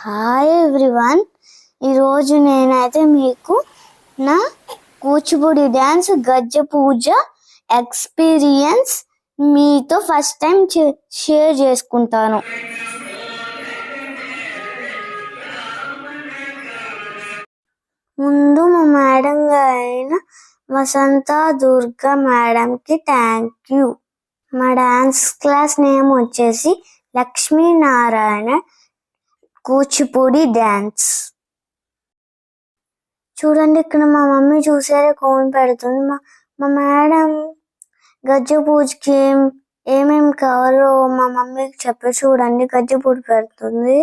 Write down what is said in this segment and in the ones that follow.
Hi everyone, ఈరోజు నేనైతే మీకు నా కూచిపూడి డ్యాన్స్ గజ్జ పూజ ఎక్స్పీరియన్స్ మీతో ఫస్ట్ టైం షేర్ చేసుకుంటాను. ముందు మా మేడం అయిన వసంత దుర్గా మేడంకి థ్యాంక్ యూ. మా డాన్స్ క్లాస్ నేమ్ వచ్చేసి లక్ష్మీనారాయణ కూచిపూడి డ్యాన్స్. చూడండి, ఇక్కడ మా మమ్మీ చూసారే కోన్ పెడుతుంది. మా మేడం గజ్జ పూజకి ఏమేమి కావాలో మా మమ్మీకి చెప్పి చూడండి గజ్జ పూజ పెడుతుంది.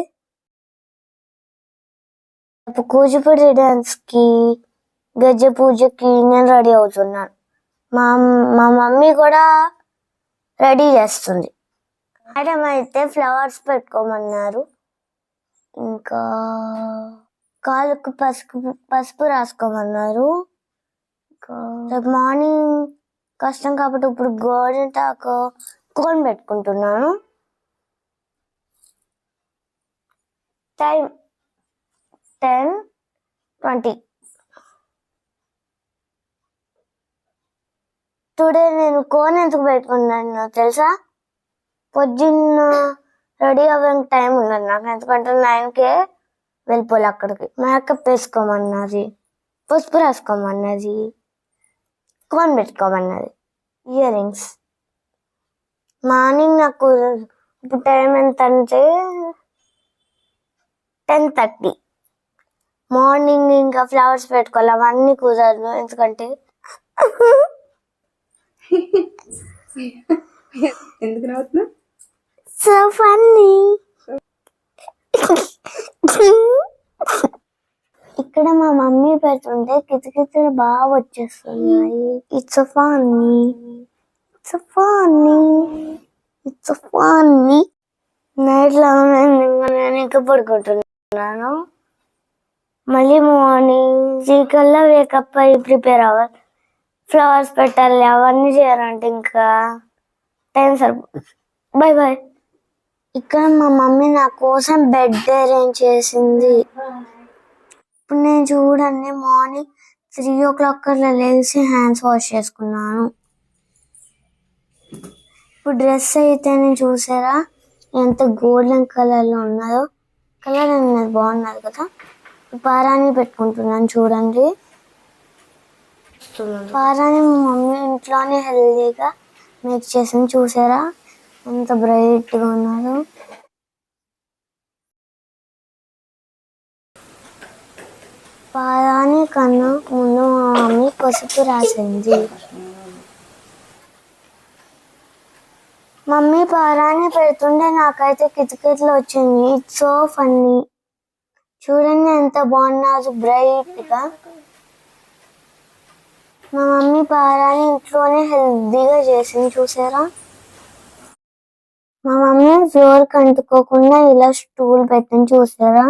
కూచిపూడి డ్యాన్స్ కి గజ్జ పూజకి నేను రెడీ అవుతున్నాను. మా మమ్మీ కూడా రెడీ చేస్తుంది. మేడం అయితే ఫ్లవర్స్ పెట్టుకోమన్నారు, ఇంకా కాళ్ళకు పసుపు రాసుకోమన్నారు. రేపు మార్నింగ్ కష్టం కాబట్టి ఇప్పుడు గోరింటాకు కోన్ పెట్టుకుంటున్నాను. టైం 10:20. టుడే నేను కోన్ ఎందుకు పెట్టుకున్నాను తెలుసా? పొద్దున్న రెడీ అవ్వడానికి టైం ఉన్నది నాకు, ఎందుకంటే 9కే వెళ్ళిపోలే అక్కడికి. మేకప్ వేసుకోమన్నది, పసుపు రాసుకోమన్నది, కోన్ పెట్టుకోమన్నది, ఇయర్ రింగ్స్. మార్నింగ్ నాకు ఇప్పుడు టైం ఎంత అంటే 10:30. మార్నింగ్ ఇంకా ఫ్లవర్స్ పెట్టుకోవాలి, అవన్నీ కుదరదు ఎందుకంటే ఎందుకు నవ్వుతున్నా? So funny. ఇక్కడ మా మమ్మీ పెడుతుంటే కిచకిచలు బాగా వచ్చేస్తున్నాయి. It's funny, it's funny, it's funny. Night లో నేను ఇంకా పడుకుంటున్నాను. మళ్ళీ మార్నింగ్ చీకల్లా వేకప్ అయ్యి ప్రిపేర్ అవ్వాలి, ఫ్లవర్స్ పెట్టాలి, అవన్నీ చేయాలంటే ఇంకా టైం సరిపోతుంది. Bye bye. ఇక్కడ మా మమ్మీ నా కోసం బెడ్ అరేంజ్ చేసింది. ఇప్పుడు నేను చూడండి మార్నింగ్ 3 o'clock అట్లా లేచి హ్యాండ్స్ వాష్ చేసుకున్నాను. ఇప్పుడు డ్రెస్ అయితే నేను చూసారా ఎంత గోల్డెన్ కలర్లో ఉన్నదో. కలర్ అనేది బాగున్నది కదా. పారాని పెట్టుకుంటున్నాను చూడండి. పారాని మా మమ్మీ ఇంట్లోనే హెల్దీగా మేక్ చేసింది, చూసారా ఎంత బ్రైట్గా ఉన్నారో. పారాని కన్నా ముందు మా మమ్మీ పసుపు రాసింది. మమ్మీ పారాని పెడుతుంటే నాకైతే కితకితలు వచ్చింది. It's so funny. చూడండి ఎంత బాగున్నారు బ్రైట్గా. మా మమ్మీ పారాని ఇంట్లోనే హెల్దీగా చేసింది, చూసారా. మా మమ్మీ ఫ్లోర్ కంటుకోకుండా ఇలా స్టూల్ పెట్టింది, చూసారా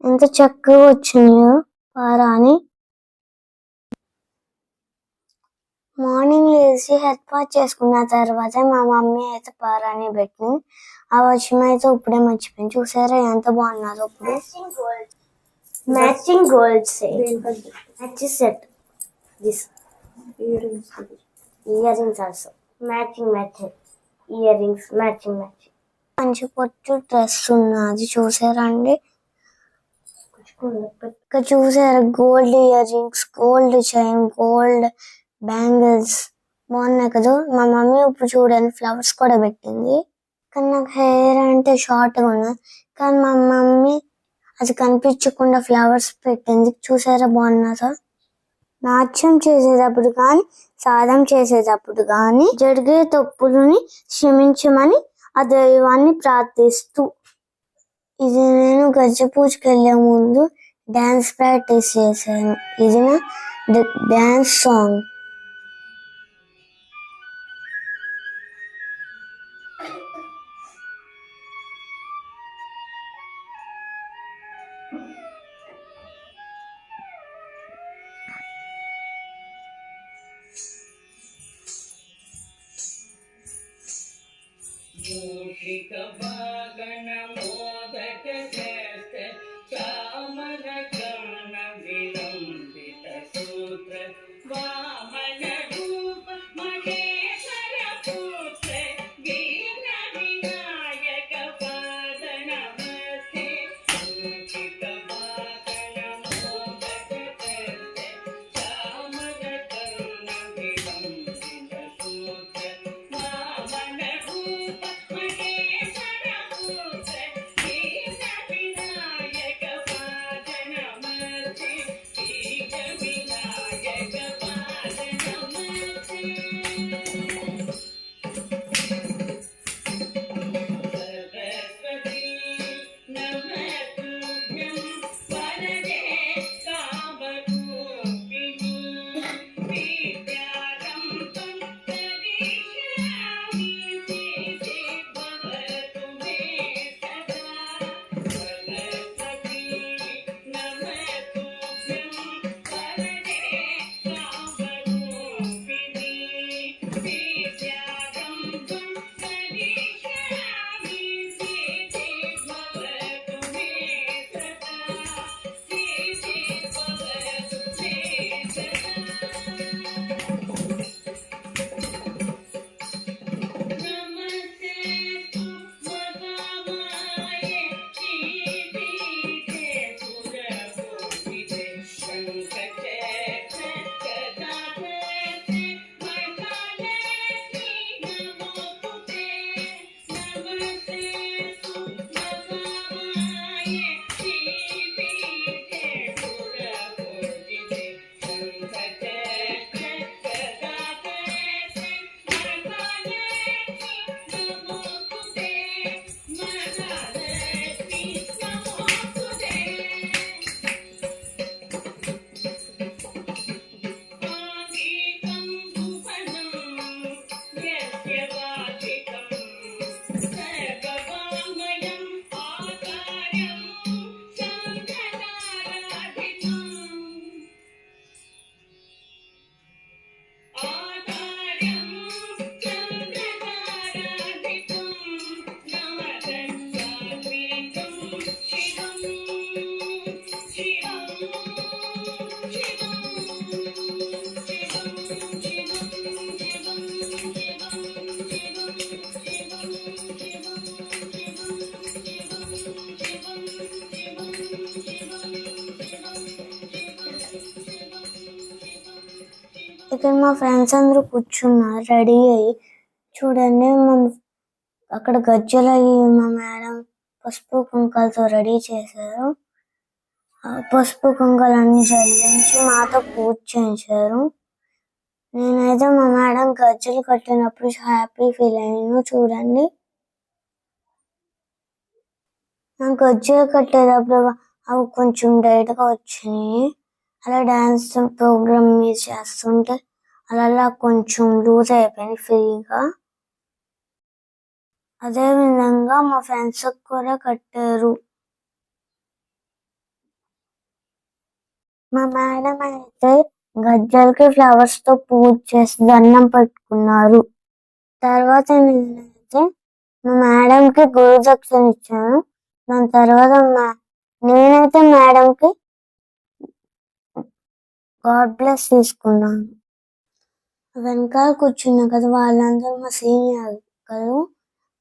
ఎంత చక్కగా వచ్చినాయో పారాని. మార్నింగ్ లేచి హెడ్ వాష్ చేసుకున్న తర్వాత మా మమ్మీ అయితే పారాని పెట్టింది. ఆ వర్షం అయితే ఇప్పుడే మర్చిపోయింది, చూసారా ఎంత బాగున్నదో. ఇప్పుడు matching gold set, this ear rings also matching ear rings matching. మంచి పొట్టు డ్రెస్ ఉన్నది, చూసారా అండి. ఇక్కడ చూసారా gold ear rings, gold chain, gold bangles బాగున్నాయి కదా. మా మమ్మీ ఇప్పుడు చూడండి ఫ్లవర్స్ కూడా పెట్టింది. కానీ నాకు హెయిర్ అంటే షార్ట్గా ఉన్నది, కానీ మా మమ్మీ అది కనిపించకుండా ఫ్లవర్స్ పెట్టింది, చూసారా బాగున్నదా. నాట్యం చేసేటప్పుడు కానీ సాధన చేసేటప్పుడు కానీ జరిగే తప్పులని క్షమించమని ఆ దైవాన్ని ప్రార్థిస్తూ. ఇది నేను గజ్జ పూజకి వెళ్ళే ముందు డాన్స్ ప్రాక్టీస్ చేశాను. ఇది నా డాన్స్ సాంగ్. మూషిక వాగన మోదక ఇక్కడ మా ఫ్రెండ్స్ అందరూ కూర్చున్నారు రెడీ అయ్యి. చూడండి అక్కడ గజ్జలు అయ్యి మా మేడం పసుపు కుంకాలతో రెడీ చేశారు. పసుపు కుంకాలు అన్ని చల్లించి మాతో పూజ చేయించారు. నేనైతే మా మేడం గజ్జలు కట్టినప్పుడు హ్యాపీ ఫీల్ అయ్యాను. చూడండి నాకు గజ్జలు కట్టేటప్పుడు అవి కొంచెం డైట్ గా వచ్చినాయి. అలా డాన్స్ ప్రోగ్రామ్ మీద చేస్తుంటే అలా కొంచెం లూజ్ అయిపోయింది ఫ్రీగా. అదే విధంగా మా ఫ్రెండ్స్ కూడా కట్టారు. మా మేడం అయితే గజ్జలకి ఫ్లవర్స్ తో పూజ చేసి దండం పెట్టుకున్నారు. తర్వాత నేనైతే మా మేడం కి గురు దక్షిణ ఇచ్చాను. దాని తర్వాత నేనైతే మేడం కి గాడ్ బ్లెస్ తీసుకున్నాను. వెనకాల కూర్చున్నా కదా వాళ్ళందరూ మా సీనియర్ కదా,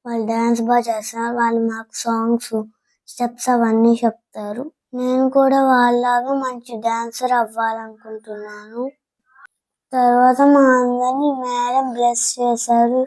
వాళ్ళు డాన్స్ బాగా చేస్తారు. వాళ్ళు మాకు సాంగ్స్ స్టెప్స్ అవన్నీ చెప్తారు. నేను కూడా వాళ్ళలాగా మంచి డాన్సర్ అవ్వాలనుకుంటున్నాను. తర్వాత మా అందరినీ మేడం బ్లెస్ చేశారు.